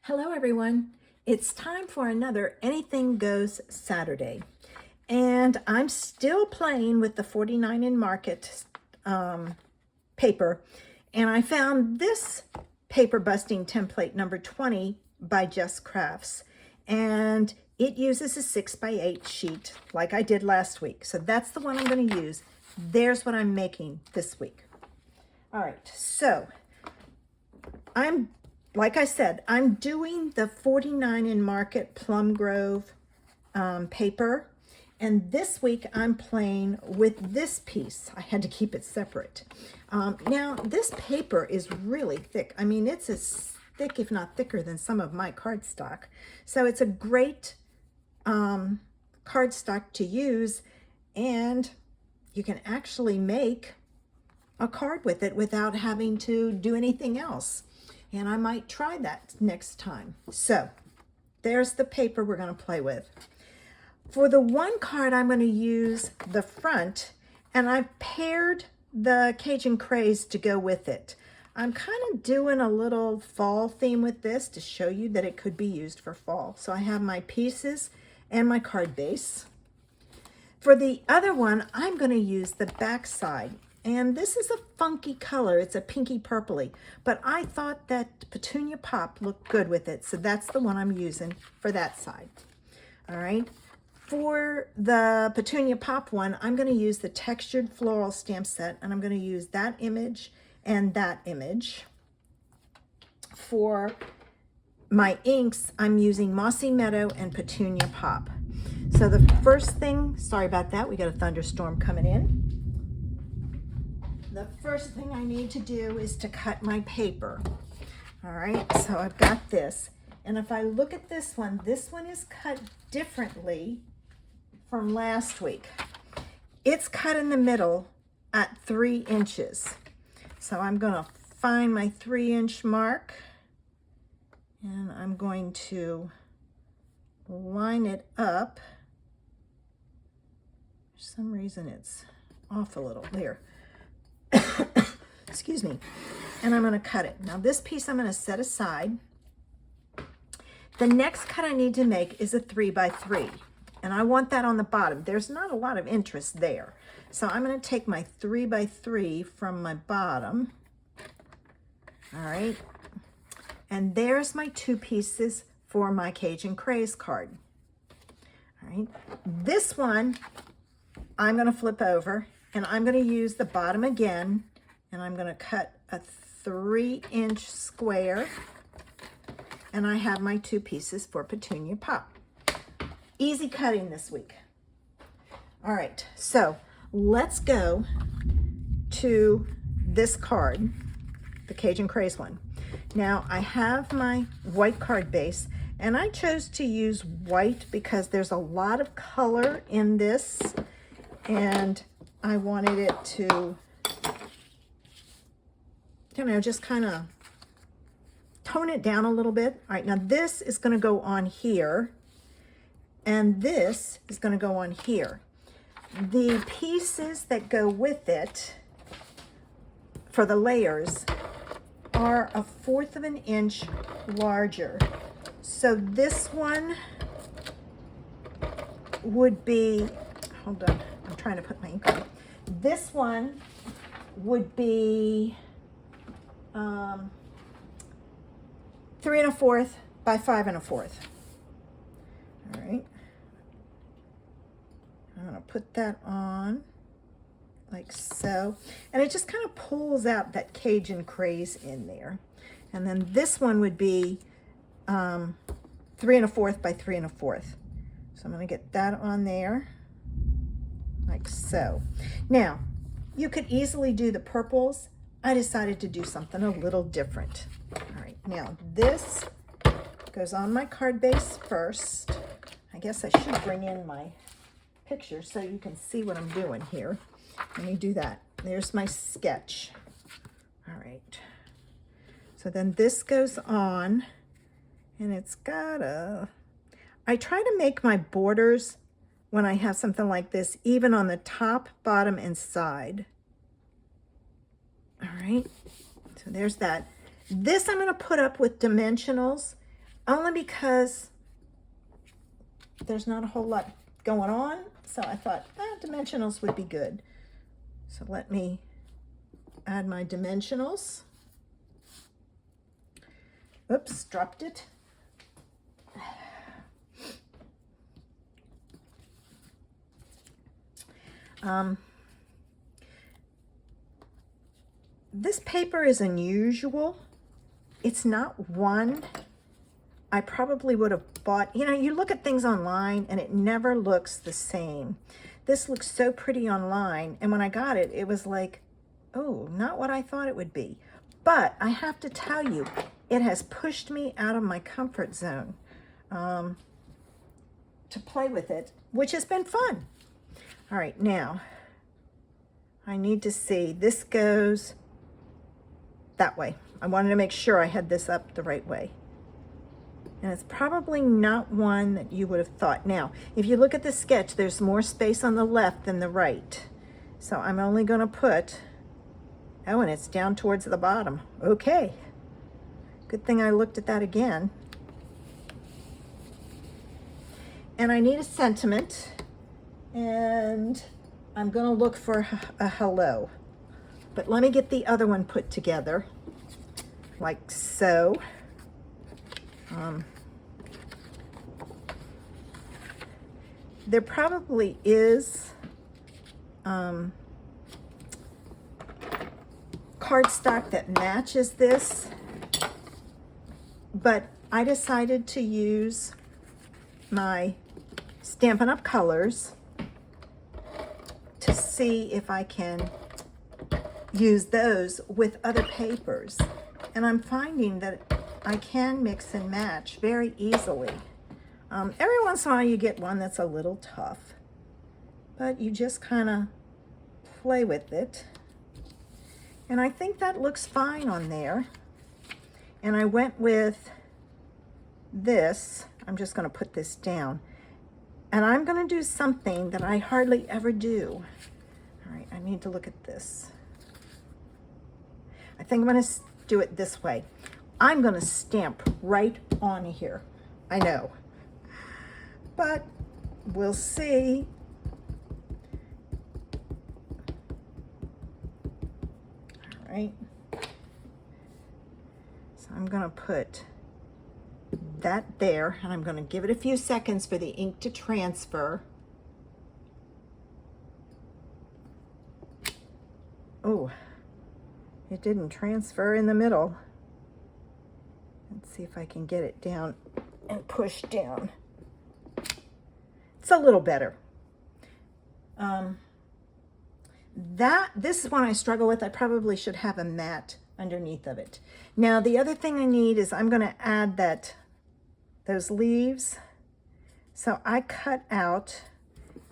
Hello everyone, it's time for another Anything Goes Saturday, and I'm still playing with the 49 in Market paper, and I found this paper busting template number 20 by Just Crafts, and it uses a 6x8 sheet like I did last week, so that's the one I'm going to use. There's what I'm making this week. All right, so like I said, I'm doing the 49 in Market Plum Grove paper. And this week I'm playing with this piece. I had to keep it separate. Now, this paper is really thick. I mean, it's as thick, if not thicker, than some of my cardstock. So it's a great cardstock to use. And you can actually make a card with it without having to do anything else. And I might try that next time. So there's the paper we're going to play with. For the one card, I'm going to use the front, and I've paired the Cajun Craze to go with it. I'm kind of doing a little fall theme with this to show you that it could be used for fall. So I have my pieces and my card base. For the other one, I'm going to use the back side. And this is a funky color. It's a pinky purpley, but I thought that Petunia Pop looked good with it. So that's the one I'm using for that side. All right. For the Petunia Pop one, I'm going to use the textured floral stamp set, and I'm going to use that image and that image. For my inks, I'm using Mossy Meadow and Petunia Pop. So the first thing, sorry about that, we got a thunderstorm coming in. The first thing I need to do is to cut my paper. All right, so I've got this. And if I look at this one is cut differently from last week. It's cut in the middle at 3 inches. So I'm going to find my 3-inch mark, and I'm going to line it up. For some reason it's off a little there. Excuse me. And I'm going to cut it. Now this piece I'm going to set aside. The next cut I need to make is a 3x3. And I want that on the bottom. There's not a lot of interest there. So I'm going to take my 3x3 from my bottom. All right. And there's my 2 pieces for my Cajun Craze card. All right. This one I'm going to flip over, and I'm going to use the bottom again, and I'm going to cut a 3-inch square, and I have my 2 pieces for Petunia Pop. Easy cutting this week. All right, so let's go to this card, the Cajun Craze one. Now I have my white card base, and I chose to use white because there's a lot of color in this, and I wanted it to, you know, just kind of tone it down a little bit. All right, now this is going to go on here, and this is going to go on here. The pieces that go with it for the layers are 1/4 of an inch larger. So this one would be, hold on, I'm trying to put my ink on. This one would be 3 1/4 by 5 1/4. All right. I'm going to put that on like so. And it just kind of pulls out that Cajun Craze in there. And then this one would be 3 1/4 by 3 1/4. So I'm going to get that on there like so. Now, you could easily do the purples. I decided to do something a little different. All right, now this goes on my card base first. I guess I should bring in my picture so you can see what I'm doing here. Let me do that. There's my sketch. All right. So then this goes on, and it's got a, I try to make my borders when I have something like this even on the top, bottom, and side. All right. So there's that. This I'm going to put up with dimensionals. only because there's not a whole lot going on. So I thought dimensionals would be good. So let me add my dimensionals. Oops, dropped it. This paper is unusual. It's not one I probably would have bought. You know, you look at things online and it never looks the same. This looks so pretty online, and when I got it, it was like, oh, not what I thought it would be. But I have to tell you, it has pushed me out of my comfort zone to play with it, which has been fun. All right, now I need to see, this goes that way. I wanted to make sure I had this up the right way. And it's probably not one that you would have thought. Now, if you look at the sketch, there's more space on the left than the right. So I'm only going to put, oh, and it's down towards the bottom. Okay. Good thing I looked at that again. And I need a sentiment. And I'm going to look for a hello. But let me get the other one put together, like so. There probably is cardstock that matches this, but I decided to use my Stampin' Up! Colors to see if I can use those with other papers. And I'm finding that I can mix and match very easily. Every once in a while you get one that's a little tough, but you just kind of play with it. And I think that looks fine on there. And I went with this. I'm just going to put this down. And I'm going to do something that I hardly ever do. All right, I need to look at this. I think I'm going to do it this way. I'm going to stamp right on here. I know. But we'll see. All right. So I'm going to put that there, and I'm going to give it a few seconds for the ink to transfer. Oh, it didn't transfer in the middle. Let's see if I can get it down and push down. It's a little better. This is one I struggle with. I probably should have a mat underneath of it. Now the other thing I need is I'm going to add those leaves. So I cut out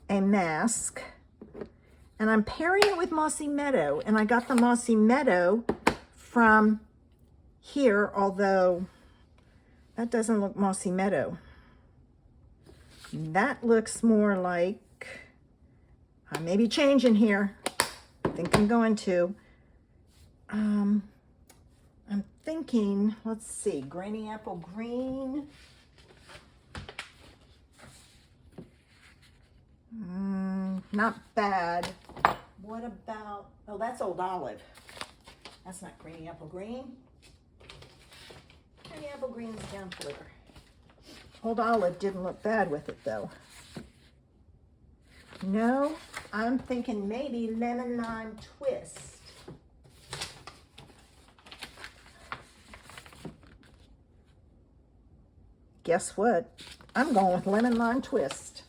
a mask, and I'm pairing it with Mossy Meadow, and I got the Mossy Meadow from here, although that doesn't look Mossy Meadow. That looks more like, I may be changing here. I think I'm going to. I'm thinking, let's see, Granny Apple Green. Not bad. What about, oh, that's Old Olive. That's not Granny Apple Green. Granny Apple Green's down further. Old Olive didn't look bad with it though. No, I'm thinking maybe Lemon Lime Twist. Guess what? I'm going with Lemon Lime Twist.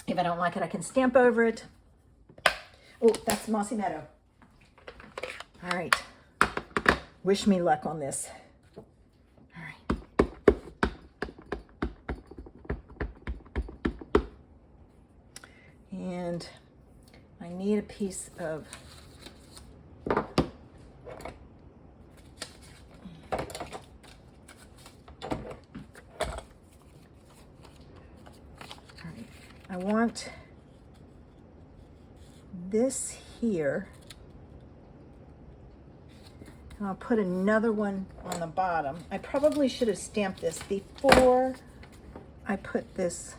If I don't like it, I can stamp over it. Oh, that's Mossy Meadow. All right. Wish me luck on this. And I need a piece of I want this here, And I'll put another one on the bottom. I probably should have stamped this before I put this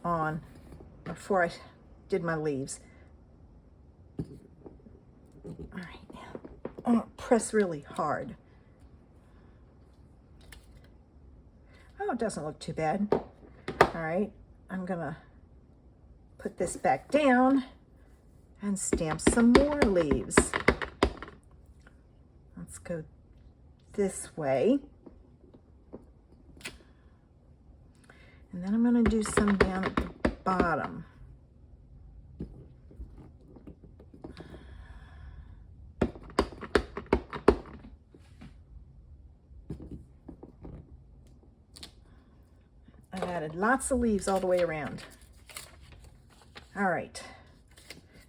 on, before I did my leaves. All right, I'm gonna press really hard. Oh, it doesn't look too bad. All right, I'm gonna put this back down and stamp some more leaves. Let's go this way. And then I'm going to do some down at the bottom. I've added lots of leaves all the way around. All right.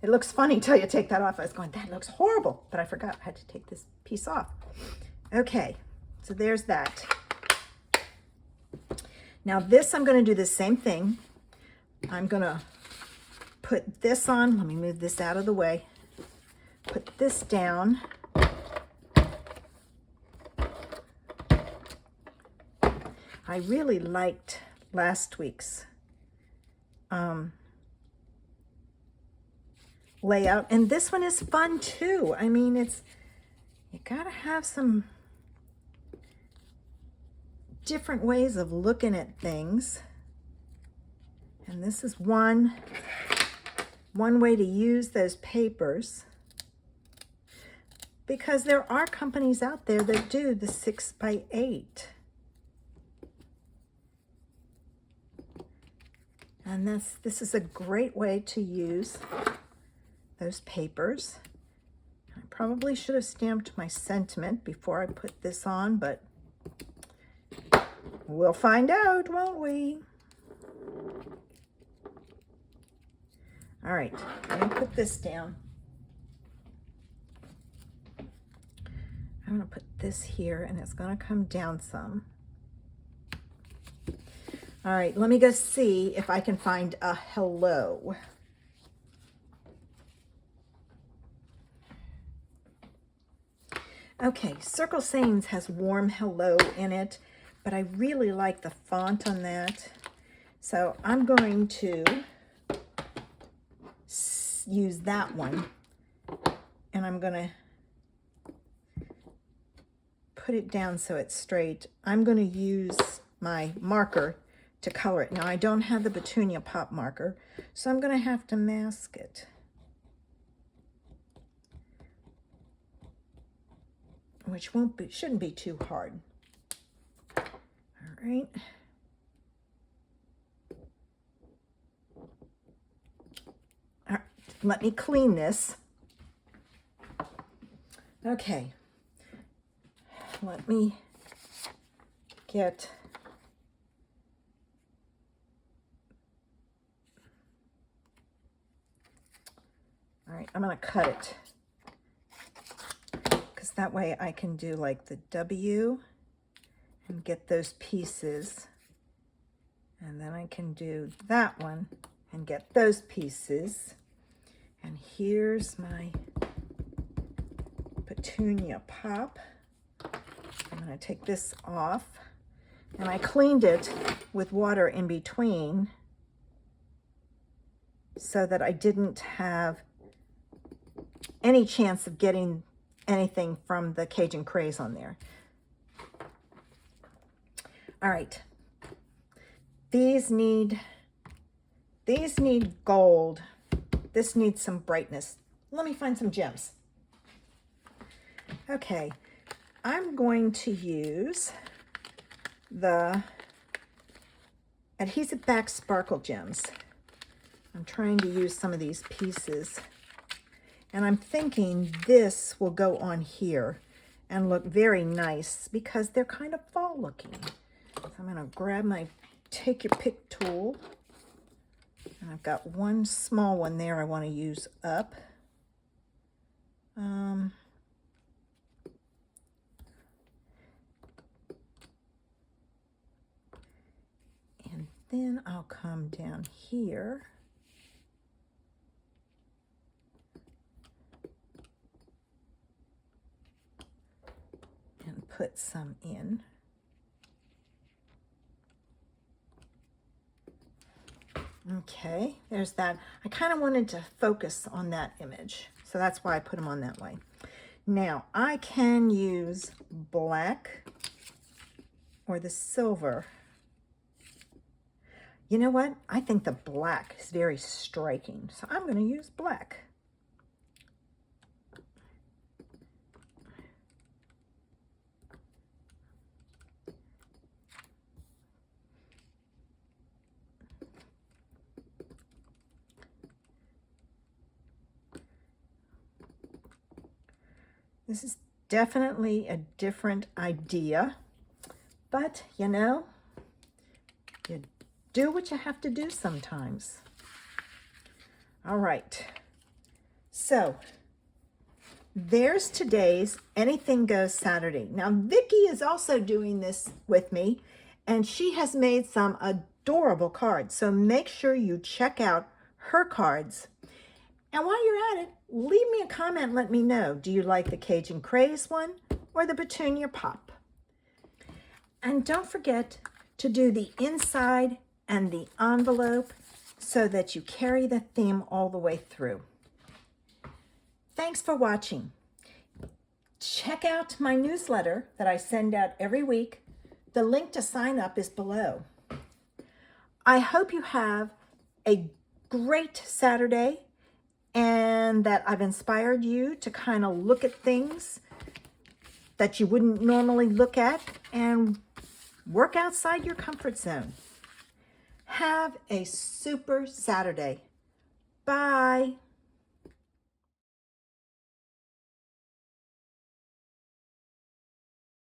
It looks funny till you take that off. I was going, that looks horrible, but I forgot I had to take this piece off. Okay, so there's that. Now this, I'm going to do the same thing. I'm going to put this on. Let me move this out of the way. Put this down. I really liked last week's layout, and this one is fun too. I mean, you gotta have some different ways of looking at things, and this is one way to use those papers, because there are companies out there that do the 6x8, and this is a great way to use those papers. I probably should have stamped my sentiment before I put this on, but we'll find out, won't we? All right, let me put this down. I'm going to put this here, and it's going to come down some. All right, let me go see if I can find a hello. Okay, Circle Sayings has warm hello in it, but I really like the font on that. So I'm going to use that one, and I'm going to put it down so it's straight. I'm going to use my marker to color it. Now I don't have the Petunia Pop marker, so I'm going to have to mask it. Which shouldn't be too hard. All right. All right, let me clean this. Okay. Let me get all right, I'm going to cut it. That way I can do like the W and get those pieces. And then I can do that one and get those pieces. And here's my Petunia Pop. I'm going to take this off. And I cleaned it with water in between so that I didn't have any chance of getting anything from the Cajun Craze on there. All right. These need gold. This needs some brightness. Let me find some gems. Okay. I'm going to use the Adhesive Back Sparkle Gems. I'm trying to use some of these pieces. And I'm thinking this will go on here and look very nice because they're kind of fall looking. So I'm going to grab my Take Your Pick tool. And I've got one small one there I want to use up. And then I'll come down here. put some in. Okay, there's that. I kind of wanted to focus on that image, so that's why I put them on that way. Now, I can use black or the silver. You know what? I think the black is very striking, so I'm going to use black. This is definitely a different idea, but you know, you do what you have to do sometimes. All right, so there's today's Anything Goes Saturday. Now, Vicki is also doing this with me, and she has made some adorable cards, so make sure you check out her cards. And while you're at it, leave me a comment and let me know. Do you like the Cajun Craze one or the Petunia Pop? And don't forget to do the inside and the envelope so that you carry the theme all the way through. Thanks for watching. Check out my newsletter that I send out every week. The link to sign up is below. I hope you have a great Saturday and that I've inspired you to kind of look at things that you wouldn't normally look at and work outside your comfort zone. Have a super Saturday. Bye.